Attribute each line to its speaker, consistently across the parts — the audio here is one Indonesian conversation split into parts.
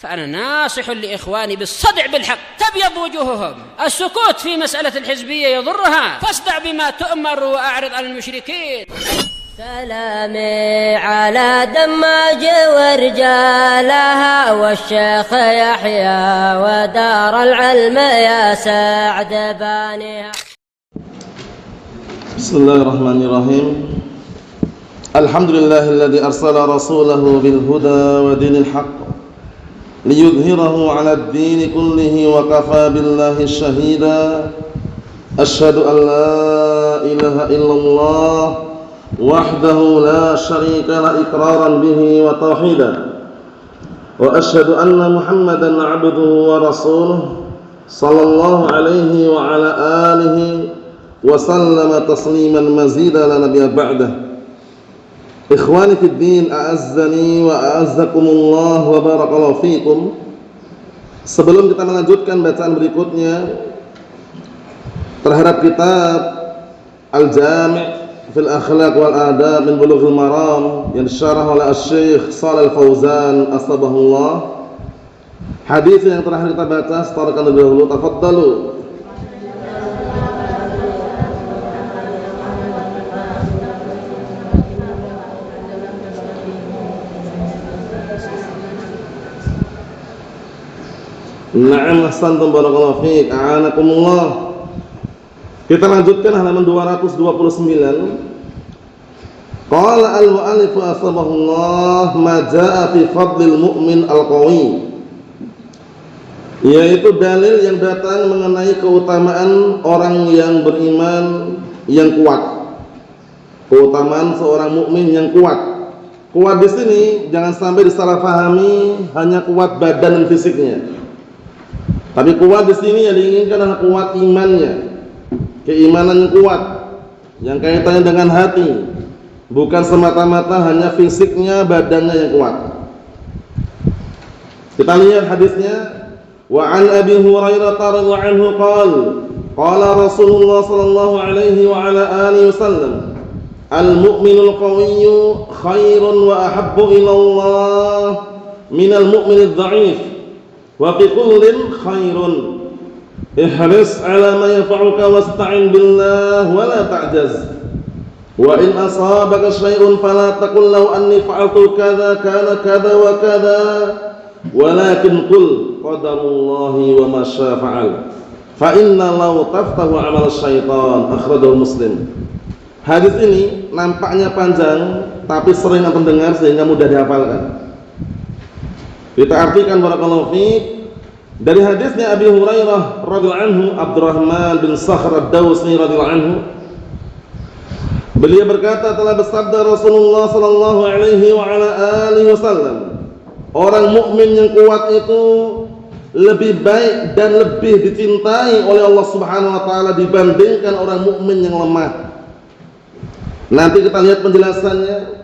Speaker 1: فأنا ناصح لإخواني بالصدع بالحق تبيض وجوههم. السكوت في مسألة الحزبية يضرها، فاصدع بما تؤمر وأعرض عن المشركين.
Speaker 2: سلامي على دماج ورجالها والشيخ يحيى ودار العلم يا سعد بانيها.
Speaker 3: بسم الله الرحمن الرحيم. الحمد لله الذي أرسل رسوله بالهدى ودين الحق ليظهره على الدين كله وكفى بالله شهيدا. أشهد أن لا إله إلا الله وحده لا شريك له إقرارا به وتوحيدا، وأشهد أن محمدا عبده ورسوله صلى الله عليه وعلى آله وسلم تسليما مزيدا لا نبي بعده. Ikhwani fid din, a'azzani wa a'azzakumullah wa barakallahu fikum. Sebelum kita melanjutkan bacaan berikutnya terhadap kitab Al-Jami' fil Akhlaq wal Adab min Bulughul Maram yang disyarah oleh Asy-Syaikh Shalal Fauzan asbahullah. Hadis yang terakhir kita baca setelahkan lebih dahulu. Tafaddalu. Na'am, ahsantum barakallahu fiik, a'anakumullah. Kita lanjutkan halaman 229. Qala al-mu'allif asbahullah ma jaa'a fi fadlil mu'min al-qawi, yaitu dalil yang datang mengenai keutamaan orang yang beriman yang kuat. Keutamaan seorang mukmin yang kuat. Kuat di sini jangan sampai disalahpahami hanya kuat badan dan fisiknya. Tapi kuat di sini yang diinginkan adalah kuat imannya, keimanan yang kuat, yang kaitannya dengan hati, bukan semata-mata hanya fisiknya, badannya yang kuat. Kita lihat hadisnya. Wa an Abi Hurairah radhiyallahu anhu qala Rasulullah sallallahu alaihi wa ala alihi wasallam, al-mu'minul qawiyyu khairun wa ahabbu ila Allah minal mu'minidh dha'if. Wa fi kullin khairun. Ihris ala ma yanfa'uka wasta'in billah wa la ta'jaz. Wa in asabaka syai'un fala taqul law anni fa'altu kadza kana kadza wa kadza, walakin qul qadarullahi wa ma syaa fa'al. Fa inna law taftahu 'amal syaitan. Akhrajahu Muslim. Hadis ini nampaknya panjang tapi sering antum dengar sehingga mudah dihafalkan. Kita artikan barakallahu fiik dari hadisnya Abi Hurairah radhiyallahu anhu, Abdurrahman bin Sakhr ad-Dawsi radhiyallahu anhu. Beliau berkata, telah bersabda Rasulullah sallallahu alaihi wa ala alihi wasallam, orang mukmin yang kuat itu lebih baik dan lebih dicintai oleh Allah Subhanahu wa taala dibandingkan orang mukmin yang lemah. Nanti kita lihat penjelasannya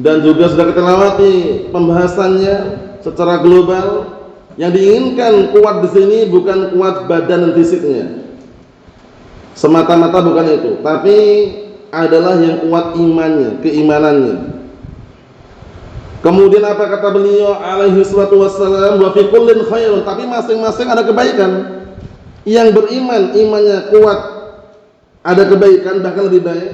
Speaker 3: dan juga sudah kita lewati pembahasannya secara global. Yang diinginkan kuat di sini bukan kuat badan dan fisiknya, semata-mata bukan itu, tapi adalah yang kuat imannya, keimanannya. Kemudian apa kata beliau alaihi salatu wassalam, wa fi kullin khairun, tapi masing-masing ada kebaikan. Yang beriman imannya kuat ada kebaikan, bahkan lebih baik.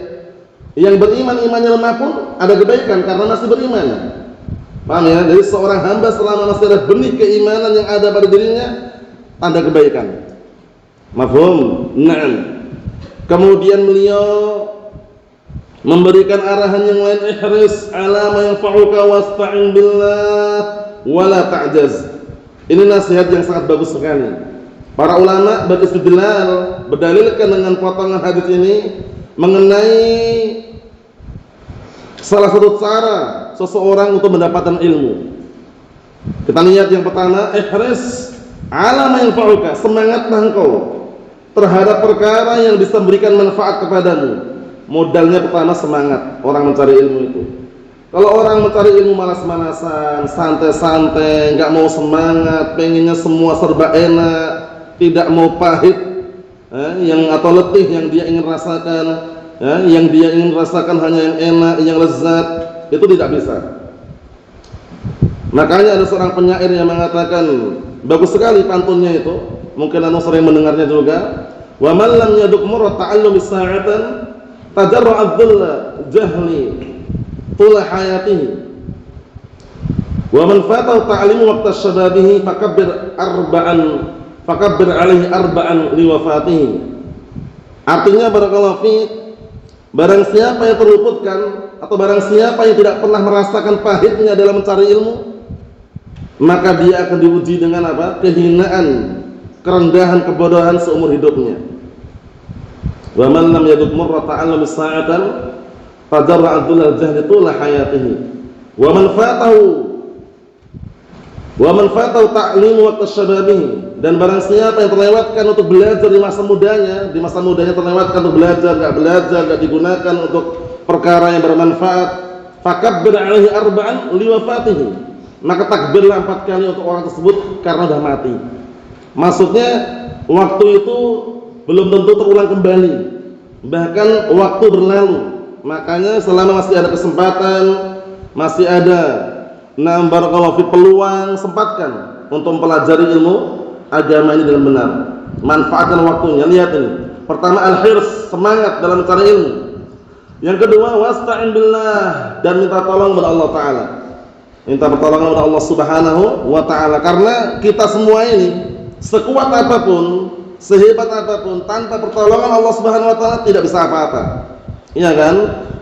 Speaker 3: Yang beriman imannya lemah pun ada kebaikan karena masih beriman. Paham ya? Jadi seorang hamba selama masih ada benih keimanan yang ada pada dirinya, tanda kebaikan. Mafhum? Naam. Kemudian beliau memberikan arahan yang lain, ihris ala ma yanfa'uka wasta'in billah wa la ta'jaz. Ini nasihat yang sangat bagus sekali. Para ulama beristidlal, berdalilkan dengan potongan hadis ini mengenai salah satu cara seseorang untuk mendapatkan ilmu. Kita lihat yang pertama, ihris ala ma yanfa'uka, semangatlah engkau terhadap perkara yang bisa memberikan manfaat kepadamu. Modalnya pertama semangat orang mencari ilmu itu. Kalau orang mencari ilmu malas-malasan, santai-santai, enggak mau semangat, pengennya semua serba enak, tidak mau pahit, yang atau letih yang dia ingin rasakan, yang dia ingin rasakan hanya yang enak, yang lezat, itu tidak bisa. Makanya ada seorang penyair yang mengatakan, bagus sekali pantunnya itu, mungkin anda sering mendengarnya juga. Wa man lam yaduk murrat ta'allumi sa'atan tajarra'a dhulla jahli tula hayatihi wa man fatahu ta'limu waqta syababihi fakabbir alaihi arba'an liwafatihi. Artinya barakallahu fiik, barang siapa yang terluputkan atau barang siapa yang tidak pernah merasakan pahitnya dalam mencari ilmu, maka dia akan diuji dengan apa? Kehinaan, kerendahan, kebodohan seumur hidupnya. Wa man lam yaduk murra ta'allumi sa'atan fajarra'a dhullal jahli tula hayatihi wa man fatahu ta'limu waqta syababihi. Dan barang siapa yang terlewatkan untuk belajar di masa mudanya terlewatkan untuk belajar, enggak digunakan untuk perkara yang bermanfaat, fakabbir alaihi arba'an liwafatihi, maka takbirlah 4 kali untuk orang tersebut karena sudah mati. Maksudnya waktu itu belum tentu terulang kembali, bahkan waktu berlalu. Makanya selama masih ada kesempatan, masih ada barakallahu fi peluang, sempatkan untuk mempelajari ilmu agama ini dengan benar. Manfaatkan waktunya. Lihat ini. Pertama, al-hirs, semangat dalam mencari ilmu. Yang kedua, wasta'in billah, dan minta tolong kepada Allah Ta'ala. Minta pertolongan kepada Allah Subhanahu wa Ta'ala. Karena kita semua ini, sekuat apapun, sehebat apapun, tanpa pertolongan Allah Subhanahu wa Ta'ala tidak bisa apa-apa. Iya kan?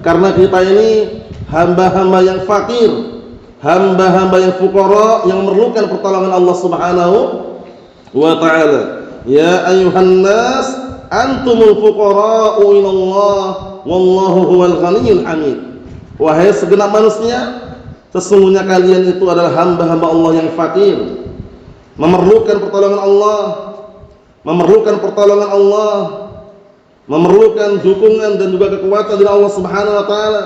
Speaker 3: Karena kita ini hamba-hamba yang fakir, hamba-hamba yang fuqara, yang memerlukan pertolongan Allah Subhanahu wa Ta'ala. Ya ayuhan nas antumul fuqara'u ilallah wallahu huwal ghaniyyul hamid. Wahai segenap manusia, sesungguhnya kalian itu adalah hamba-hamba Allah yang fakir, memerlukan pertolongan Allah, memerlukan dukungan dan juga kekuatan dari Allah Subhanahu wa Ta'ala.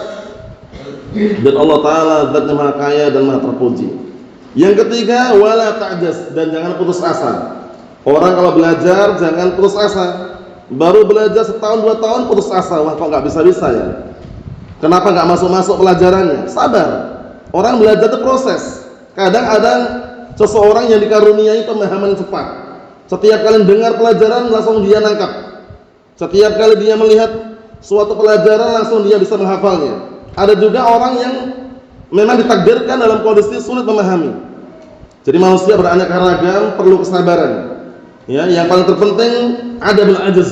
Speaker 3: Dan Allah Ta'ala zat yang maha kaya dan maha terpuji. Yang ketiga, wala ta'jaz, dan jangan putus asa. Orang kalau belajar jangan putus asa. Baru belajar setahun 2 tahun putus asa, wah kok nggak bisa-bisa ya, kenapa nggak masuk-masuk pelajarannya? Sabar. Orang belajar itu proses. Kadang ada seseorang yang dikaruniai pemahaman cepat. Setiap kali dengar pelajaran langsung dia nangkap. Setiap kali dia melihat suatu pelajaran langsung dia bisa menghafalnya. Ada juga orang yang memang ditakdirkan dalam kondisi sulit memahami. Jadi manusia beraneka ragam, perlu kesabaran. Ya, yang paling terpenting adabul ajz,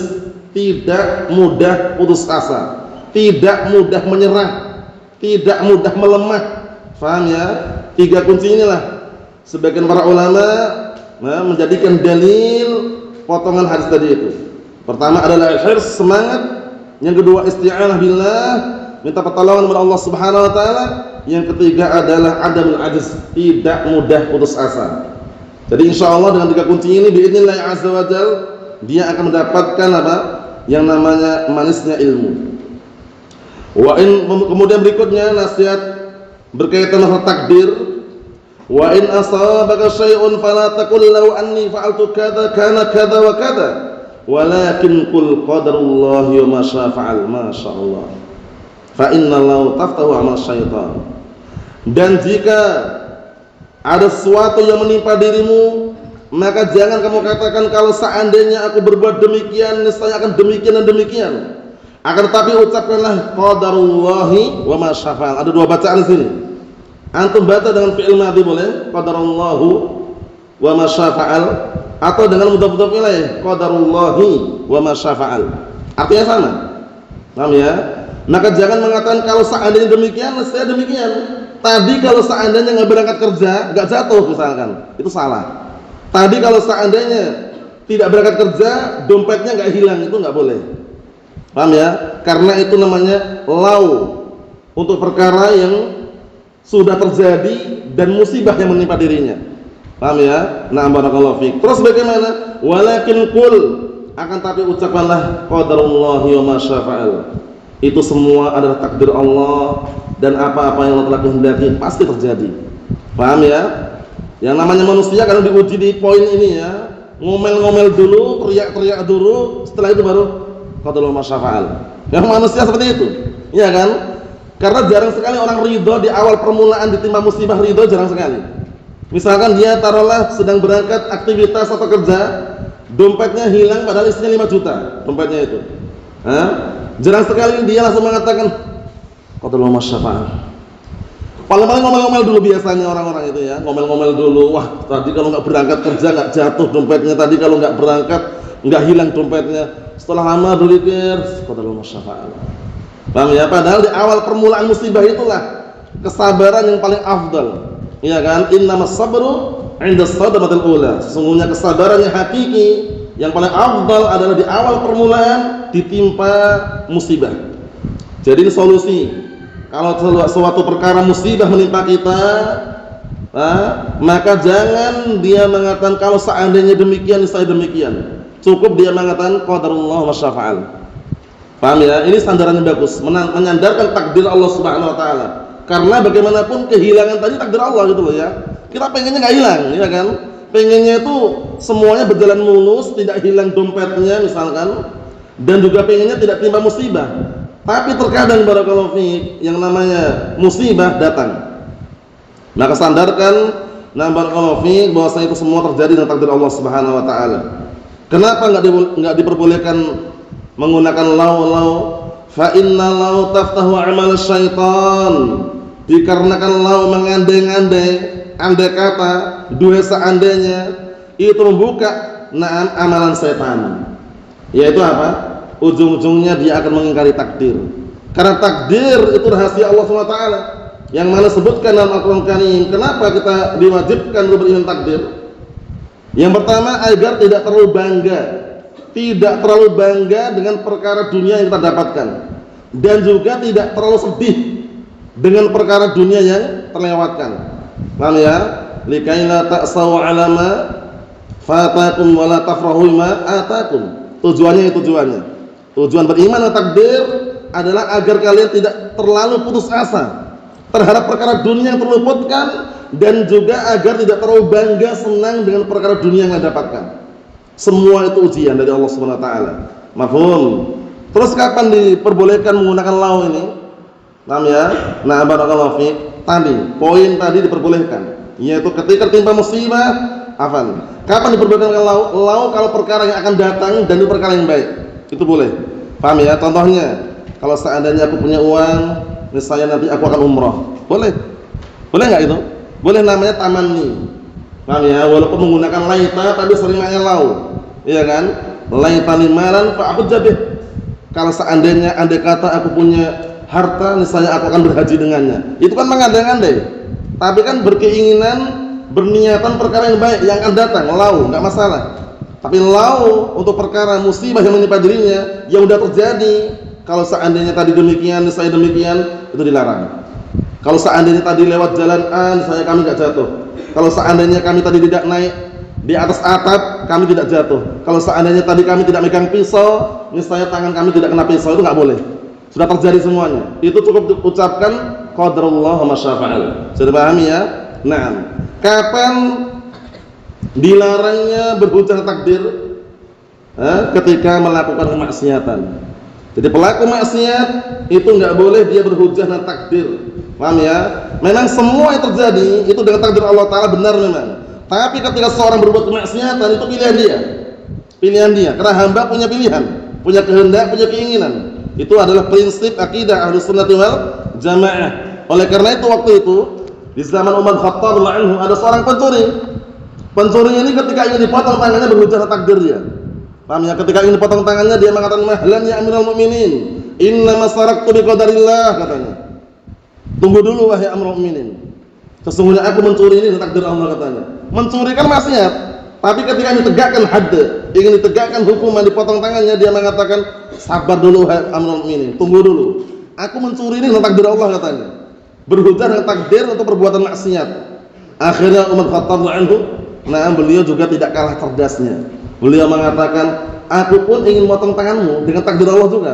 Speaker 3: tidak mudah putus asa, tidak mudah menyerah, tidak mudah melemah. Paham ya? 3 kunci inilah sebagian para ulama menjadikan dalil potongan hadis tadi itu. Pertama adalah al-hirs, semangat. Yang kedua isti'anah billah, minta pertolongan kepada Allah Subhanahu wa Ta'ala. Yang ketiga adalah adamul ajz, tidak mudah putus asa. Jadi insyaallah dengan 3 kunci ini biidznillah azza wa jal, dia akan mendapatkan apa? Yang namanya manisnya ilmu. Kemudian berikutnya nasihat berkaitan dengan takdir. Wa in asabaka syai'un fala taqul law anni fa'altu kadza kana kadza wa kadza, walakin qul qadarullahi wa ma syaa fa'al. Masyaallah. Fa inna law taftahu amal syaitan. Dan jika ada sesuatu yang menimpa dirimu, maka jangan kamu katakan kalau seandainya aku berbuat demikian niscaya akan demikian dan demikian. Akan tetapi ucapkanlah qadarullahi wa ma syaa fa'al. Ada 2 bacaan di sini. Antum baca dengan fi'il madhi boleh, qadarullahu wa ma syaa fa'al, atau dengan mudhaf ilaih, qadarullahi wa ma syaa fa'al. Artinya sama. Paham ya? Maka jangan mengatakan kalau seandainya demikian niscaya demikian. Tadi kalau seandainya nggak berangkat kerja, nggak jatuh misalkan, itu salah. Tadi kalau seandainya tidak berangkat kerja, dompetnya nggak hilang, itu nggak boleh. Paham ya? Karena itu namanya law, untuk perkara yang sudah terjadi dan musibah yang menimpa dirinya. Paham ya? Nah, barakallahu fiik. Terus bagaimana? Walakin qul, akan tapi ucapkanlah qadarullahi wa ma syaa fa'al. Itu semua adalah takdir Allah, dan apa-apa yang Allah telah kehendaki pasti terjadi. Paham ya? Yang namanya manusia kalau diuji di poin ini ya, ngomel-ngomel dulu, teriak-teriak dulu, setelah itu baru qadarullah ma syaa fa'al. Yang manusia seperti itu. Iya kan? Karena jarang sekali orang ridho di awal permulaan ditimpa musibah, ridho jarang sekali. Misalkan dia taruhlah sedang berangkat aktivitas atau kerja, dompetnya hilang padahal isinya 5 juta dompetnya itu. Jarang sekali dia langsung mengatakan qadarullah masyafa'al. Paling-paling ngomel-ngomel dulu biasanya orang-orang itu ya, ngomel-ngomel dulu. Wah, tadi kalau nggak berangkat kerja nggak jatuh dompetnya, tadi kalau nggak berangkat nggak hilang dompetnya. Setelah lama berpikir qadarullah masyafa'al. Paham ya? Padahal di awal permulaan musibah itulah kesabaran yang paling afdal. Iya kan? Innamas sabru 'inda sadamatil ula. Sesungguhnya kesabaran yang hakiki yang paling afdal adalah di awal permulaan ditimpa musibah. Jadi ini solusi. Kalau suatu perkara musibah menimpa kita, maka jangan dia mengatakan kalau seandainya demikian, saya demikian. Cukup dia mengatakan qadarullah masyafa'al. Paham ya? Ini sandaran yang bagus, menyandarkan takdir Allah Subhanahu wa taala. Karena bagaimanapun kehilangan tadi takdir Allah gitu loh ya. Kita pengennya nggak hilang, ya kan? Pengennya itu semuanya berjalan mulus, tidak hilang dompetnya misalkan, dan juga pengennya tidak timpa musibah. Tapi terkadang barakallahu fiik yang namanya musibah datang. Maka sandarkan barakallahu fiik bahwasanya itu semua terjadi dengan takdir Allah Subhanahu wa taala. Kenapa enggak diperbolehkan menggunakan lau? Fa inna lau taftahu amal syaitan. Dikarenakan lau mengandai-andai, andai kata, dua seandainya, itu membuka amalan setan. Yaitu apa? Ujung-ujungnya dia akan mengingkari takdir. Karena takdir itu rahasia Allah SWT yang mana sebutkan dalam Al-Quran Karim. Kenapa kita diwajibkan untuk beriman takdir? Yang pertama, agar tidak terlalu bangga dengan perkara dunia yang kita dapatkan, dan juga tidak terlalu sedih dengan perkara dunia yang terlewatkan. Paham ya? Likaila ta'saw 'ala ma fatakum wa la tafrahu ma atakum. Tujuannya. Tujuan beriman dengan takdir adalah agar kalian tidak terlalu putus asa terhadap perkara dunia yang terluputkan, dan juga agar tidak terlalu bangga senang dengan perkara dunia yang dapatkan. Semua itu ujian dari Allah Subhanahu wa taala. Mafhum? Terus kapan diperbolehkan menggunakan lau ini? Paham ya? Nah, barakallahu fiik. Poin tadi diperbolehkan, yaitu ketika timpa musibah, afan. Kapan diperbolehkan lau? Lau kalau perkara yang akan datang dan itu perkara yang baik. Itu boleh. Paham ya? Contohnya, kalau seandainya aku punya uang, misalnya nanti aku akan umrah. Boleh. Boleh enggak itu? Boleh, namanya tamanni. Paham ya? Walaupun menggunakan laita tapi seringnya lau. Iya kan? Laitani malan fa aku jabih. Kalau seandainya andai kata aku punya harta, misalnya aku akan berhaji dengannya. Itu kan mengandai-andai. Tapi kan berkeinginan, berniatan perkara yang baik yang akan datang, lau, enggak masalah. Tapi lau untuk perkara musibah yang menimpa dirinya yang sudah terjadi, kalau seandainya tadi demikian, saya demikian, itu dilarang. Kalau seandainya tadi lewat jalan kami tidak jatuh. Kalau seandainya kami tadi tidak naik di atas atap, kami tidak jatuh. Kalau seandainya tadi kami tidak megang pisau, misalnya tangan kami tidak kena pisau, itu nggak boleh. Sudah terjadi semuanya. Itu cukup diucapkan qadarullah masyafa'al. Sudah pahami ya? Nah, kapan dilarangnya berhujah takdir? Ketika melakukan kemaksiatan. Jadi pelaku maksiat itu nggak boleh dia berhujah dengan takdir. Paham ya? Memang semua yang terjadi itu dengan takdir Allah Ta'ala, benar memang. Tapi ketika seorang berbuat kemaksiatan, itu pilihan dia. Karena hamba punya pilihan, punya kehendak, punya keinginan. Itu adalah prinsip akidah Ahlus Sunnah wal Jamaah. Oleh karena itu waktu itu di zaman Umar Khattab radhiyallahu anhu ada seorang pencuri. Pencuri ini ketika ingin dipotong tangannya berhujah takdir dia. Paham ya? Ketika ingin dipotong tangannya dia mengatakan mahlan ya Amirul Mukminin, inna masaraktu biqadarillah, katanya. Tunggu dulu wahai Amirul Mukminin. Sesungguhnya aku mencuri ini dengan takdir Allah, katanya. Mencuri kan maksiat, tapi ketika ingin ditegakkan hadd, ingin ditegakkan hukuman dipotong tangannya, dia mengatakan sabar dulu wahai Amirul Mukminin, tunggu dulu. Aku mencuri ini dengan takdir Allah, katanya. Berhujah dengan takdir untuk perbuatan maksiat. Akhirnya Umar Khattab radhiyallahu anhu, beliau juga tidak kalah cerdasnya. Beliau mengatakan, aku pun ingin motong tanganmu dengan takdir Allah juga.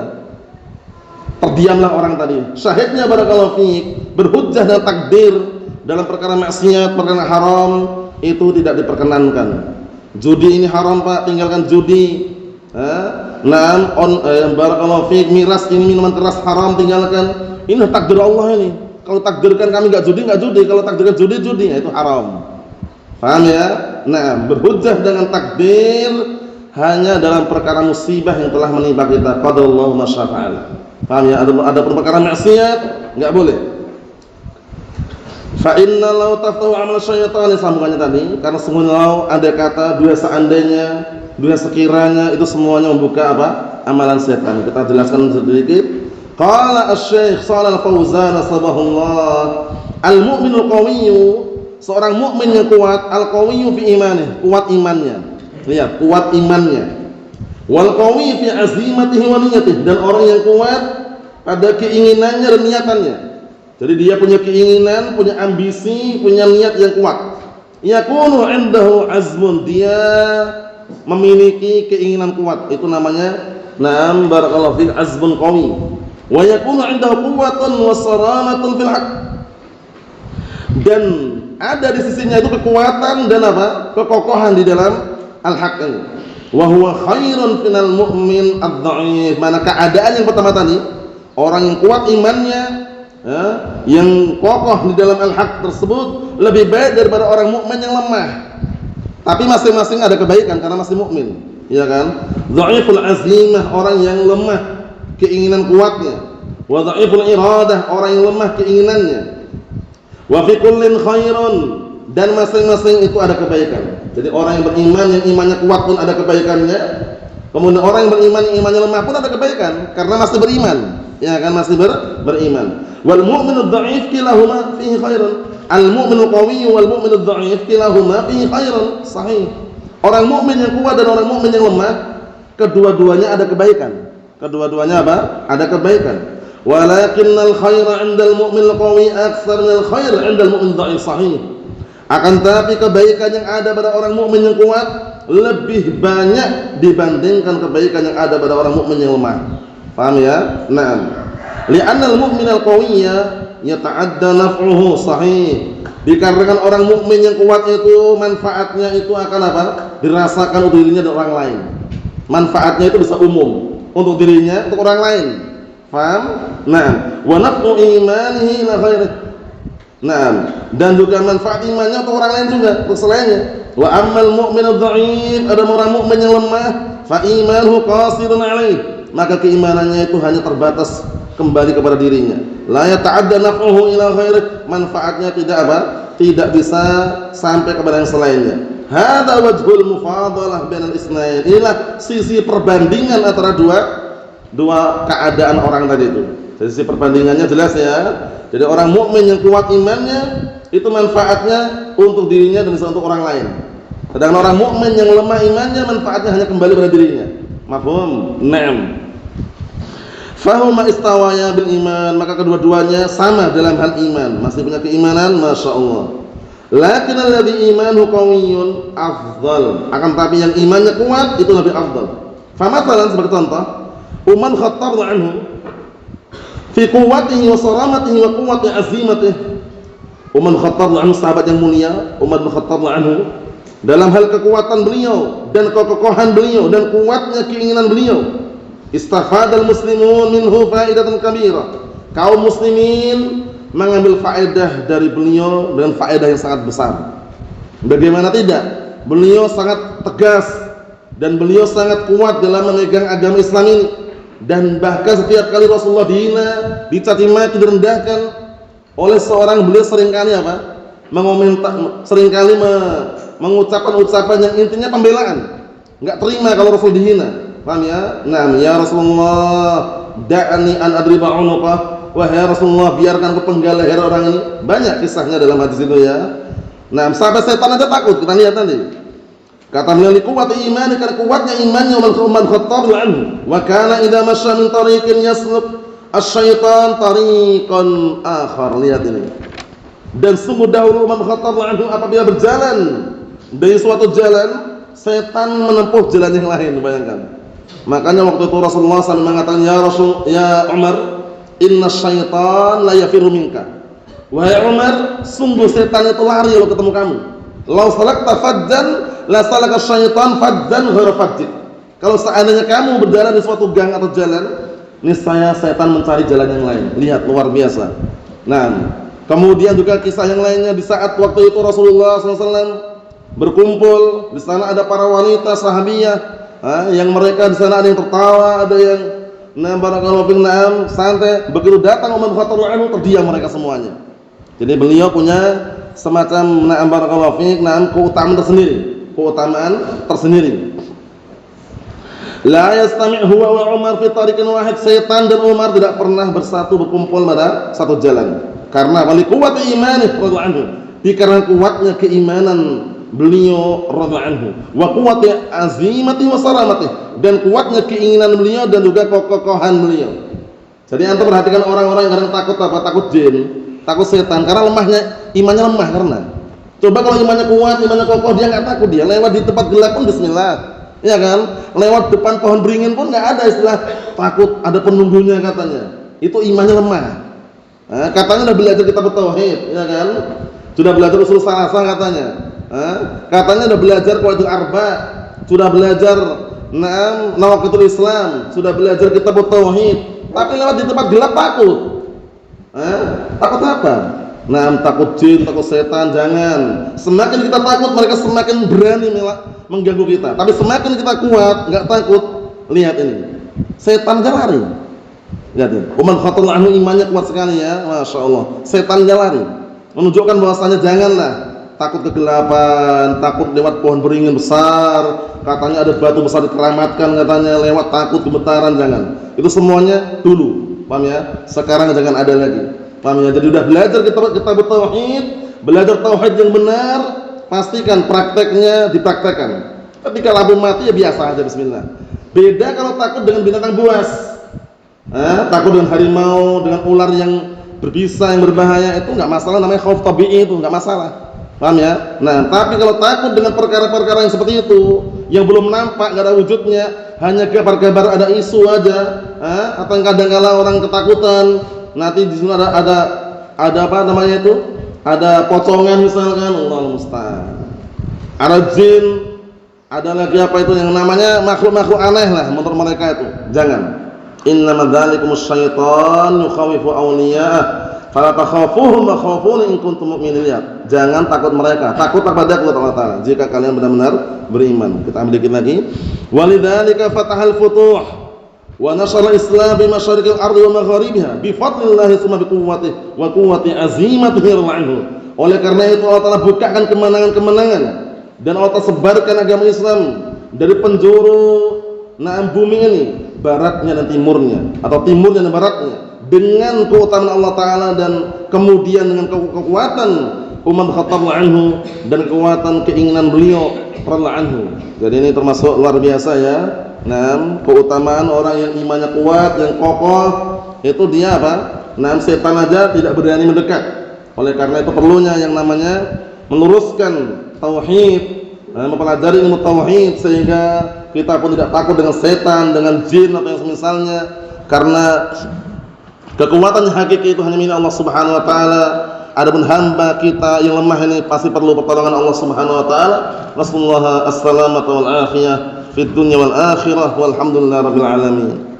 Speaker 3: Terdiamlah orang tadi. Syahidnya barakallahu fiik, berhujjah dengan takdir dalam perkara maksiat, perkara haram, itu tidak diperkenankan. Judi ini haram Pak, tinggalkan judi. Barakallahu fiik, miras ini minuman keras haram, tinggalkan. Ini takdir Allah ini. Kalau takdirkan kami enggak judi, kalau takdirkan judi, itu haram. Paham ya? Nah, berhujjah dengan takdir hanya dalam perkara musibah yang telah menimpa kita. Qadarullah ma syaa fa'al. Paham ya? Ada perkara maksiat enggak boleh. Fa inna law taftahu amal syaitan, sambungannya tadi, karena sungguh ada kata dua seandainya, dua sekiranya, itu semuanya membuka apa? Amalan setan. Kita jelaskan sedikit. Qala asy-syaikh Shalal Fauzan sabahullah, al-mu'minul qawiyyu, seorang mukmin yang kuat, al-qawiyyu fi imanihi, kuat imannya. Lihat, kuat imannya. Wal qawiyyu fi azimatihi wa niyyatihi, dan orang yang kuat pada keinginannya dan niatannya. Jadi dia punya keinginan, punya ambisi, punya niat yang kuat. Yakunu 'indahu azmun, dia memiliki keinginan kuat. Itu namanya na'am barakallahu fik azmun qawi. Wa yakunu 'indahu quwwatun wa saramatun fil haqq. Dan ada di sisinya itu kekuatan dan apa? Kekokohan di dalam al-haq ini. Wa huwa khairun minal mu'min ad-dha'if. Mana keadaan yang pertama tadi, orang yang kuat imannya, ya, yang kokoh di dalam al-haq tersebut lebih baik daripada orang mukmin yang lemah. Tapi masing-masing ada kebaikan karena masih mukmin, ya kan? Dhaiful azimah, orang yang lemah keinginan kuatnya. Wa dhaiful iradah, orang yang lemah keinginannya. Wa fi kullin khairun, dan masing-masing itu ada kebaikan. Jadi orang yang beriman yang imannya kuat pun ada kebaikannya. Kemudian orang yang beriman yang imannya lemah pun ada kebaikan karena masih beriman, ya kan, masih beriman. Wal mu'minu dha'if kilahuma fihi khairun. Al mu'minu qawiyyu wal mu'minu dha'if kilahuma fihi khairun. Sahih. Orang mukmin yang kuat dan orang mukmin yang lemah, kedua-duanya ada kebaikan. Kedua-duanya apa? Ada kebaikan. Walakinnal khaira 'indal mu'minil qawi aktsar minal khair 'indal mu'min dha'if. Sahih. Akan tetapi kebaikan yang ada pada orang mukmin yang kuat lebih banyak dibandingkan kebaikan yang ada pada orang mukmin yang lemah. Paham ya? Naam. Li'anna al-mu'min al-qawiyya yata'adda naf'uhu. Sahih. Dikarenakan orang mukmin yang kuat itu manfaatnya itu akan apa? Dirasakan untuk dirinya dan orang lain. Manfaatnya itu bisa umum untuk dirinya, untuk orang lain. Paham? Naam. Wa naf'u imanihi ila ghairihi. Naam. Dan juga manfaat imannya untuk orang lain juga, untuk selainnya. Wa ammal mu'min ad-dha'if, ada orang mukmin yang lemah, fa imanuhu qasirun 'alaihi, maka keimanannya itu hanya terbatas kembali kepada dirinya. La yata'adda naf'uhu ila ghairihi, manfaatnya tidak apa? Tidak bisa sampai kepada yang selainnya. Hadza wajhul mufadalah bainal isnain. Inilah sisi perbandingan antara dua keadaan orang tadi itu. Sisi perbandingannya jelas ya. Jadi orang mukmin yang kuat imannya itu manfaatnya untuk dirinya dan bisa untuk orang lain. Sedangkan orang mukmin yang lemah imannya manfaatnya hanya kembali pada dirinya. Mafhum? Naam. Fahuma istawaya bil iman, maka kedua-duanya sama dalam hal iman, masih punya keimanan, masyaallah. Lakin alladhi imanuhu qawiyyun afdal, akan tapi yang imannya kuat itu lebih afdal. Famathalan sebagai contoh, Umar Khattab anhu fi quwwatihi wa saramatihi wa quwwati azimatihi. Umar Khattab anhu, sahabat yang mulia, Umar bin Khattab anhu, dalam hal kekuatan beliau dan kekokohan beliau dan kuatnya keinginan beliau, istafadal muslimun minhu faidatan kabirah. Kaum muslimin mengambil faedah dari beliau dengan faedah yang sangat besar. Bagaimana tidak? Beliau sangat tegas dan beliau sangat kuat dalam memegang agama Islam ini. Dan bahkan setiap kali Rasulullah dihina, dicaci maki, direndahkan oleh seorang, beliau seringkali apa? Seringkali mengucapkan ucapan yang intinya pembelaan. Enggak terima kalau Rasul dihina. Paham ya? Naam, ya Rasulullah, da'ani an adriba 'unuqah. Wahai Rasulullah, biarkan kepenggal leher orang ini. Banyak kisahnya dalam hadis itu ya. Nah, sahabat setan aja takut. Kita lihat nanti. Kata beliau, liquwwati imani, karena kuatnya imannya Umar Khattab anhu. Wa kana idza masya min tariqin yasluk asy-syaitan tariqan akhar. Lihat ini. Dan sungguh dahulu Umar Khattab anhu apabila berjalan dari suatu jalan, setan menempuh jalan yang lain, bayangkan. Makanya waktu itu Rasulullah SAW mengatakan, ya Umar, inna syaitan la yafiru minka. Wahai Umar, sungguh setan itu lari kalau ketemu kamu. Lau salakta fajjan la salaka syaitan fajjan ghairu fajjik. Kalau seandainya kamu berjalan di suatu gang atau jalan, niscaya setan mencari jalan yang lain. Lihat, luar biasa. Nah, kemudian juga kisah yang lainnya, di saat waktu itu Rasulullah SAW berkumpul di sana, ada para wanita sahabiyah, yang mereka di sana ada yang tertawa, ada yang barakallahu fikum santai. Begitu datang Umar bin Khattab radhiyallahu anhu, terdiam mereka semuanya. Jadi beliau punya semacam barakallahu fikum keutamaan tersendiri. La yastami' huwa wa Umar fi tariqin wahid. Setan dan Umar tidak pernah bersatu berkumpul pada satu jalan. Karena wali kuwwati imani radhiyallahu anhu. Dikarenakan kuatnya keimanan beliau radhiyallahu anhu, wa quwwati azimati wa salamati, dan kuatnya keinginan beliau dan juga kekokohan beliau. Jadi antum perhatikan orang-orang yang kadang takut apa? Takut jin, takut setan karena imannya lemah. Karena coba kalau imannya kuat, imannya kokoh, dia enggak takut, dia lewat di tempat gelap pun bismillah. Ya kan? Lewat depan pohon beringin pun enggak ada istilah takut, ada penunggunya katanya. Itu imannya lemah. Katanya udah belajar kitab tauhid, ya kan? Sudah belajar usul salasah katanya. Katanya sudah belajar qawaidul arba, sudah belajar nawaqitul Islam, sudah belajar kitab tauhid, tapi lewat di tempat gelap takut. Takut apa? Takut jin, takut setan, jangan. Semakin kita takut, mereka semakin berani mengganggu kita. Tapi semakin kita kuat, enggak takut, lihat ini. Setan aja lari. Lihat ini. Umar bin Khattab anhu imannya kuat sekali ya, Masya Allah. Setan aja lari. Menunjukkan bahwasanya janganlah takut kegelapan, takut lewat pohon beringin besar, katanya ada batu besar dikeramatkan, katanya lewat takut gemetaran, jangan. Itu semuanya dulu, paham ya? Sekarang jangan ada lagi, paham ya? Jadi udah belajar kitab tauhid, belajar tauhid yang benar, pastikan prakteknya dipraktekkan. Ketika lampu mati ya biasa aja, bismillah. Beda kalau takut dengan binatang buas, takut dengan harimau, dengan ular yang berbisa, yang berbahaya, itu enggak masalah, namanya khauf tabi'i, itu enggak masalah. Paham ya? Tapi kalau takut dengan perkara-perkara yang seperti itu, yang belum nampak, enggak ada wujudnya, hanya kabar-kabar, ada isu aja, atau kadang-kala orang ketakutan, nanti di sini ada apa namanya itu? Ada pocongan misalkan, Allahu musta'an. Ada jin, ada lagi apa itu yang namanya makhluk-makhluk aneh lah menurut mereka itu. Jangan. Innama dzalikumus syaitan yukhawifu awliya'ah fala takhafuhum wa khafuni in kuntum mu'minin. Jangan takut mereka, takut kepada Allah Ta'ala jika kalian benar-benar beriman. Kita ambil dikit lagi. Walidzalika fatahal futuh wa nasyara Islam bi masyariqil ardi wa magharibiha bi fadlillah summa bi quwwatihi wa quwwati azimatihi anhu. Oleh karena itu Allah Ta'ala bukakan kemenangan-kemenangan dan Allah Ta'ala sebarkan agama Islam dari penjuru bumi ini, baratnya dan timurnya, atau timurnya dan baratnya, dengan keutamaan Allah Ta'ala dan kemudian dengan kekuatan Umar bin Khattab anhu dan kekuatan keinginan beliau radhiyallahu anhu. Jadi ini termasuk luar biasa ya. Keutamaan orang yang imannya kuat, yang kokoh, itu dia apa? Setan aja tidak berani mendekat. Oleh karena itu perlunya yang namanya meluruskan tauhid, mempelajari ilmu tauhid sehingga kita pun tidak takut dengan setan, dengan jin atau yang semisalnya, karena kekuatan yang hakiki itu hanya milik Allah Subhanahu wa taala. Adapun hamba kita yang lemah ini pasti perlu pertolongan Allah Subhanahu wa taala. Rasulullah as-salamatu wal afiyah fid dunya wal akhirah walhamdulillahirabbil alamin.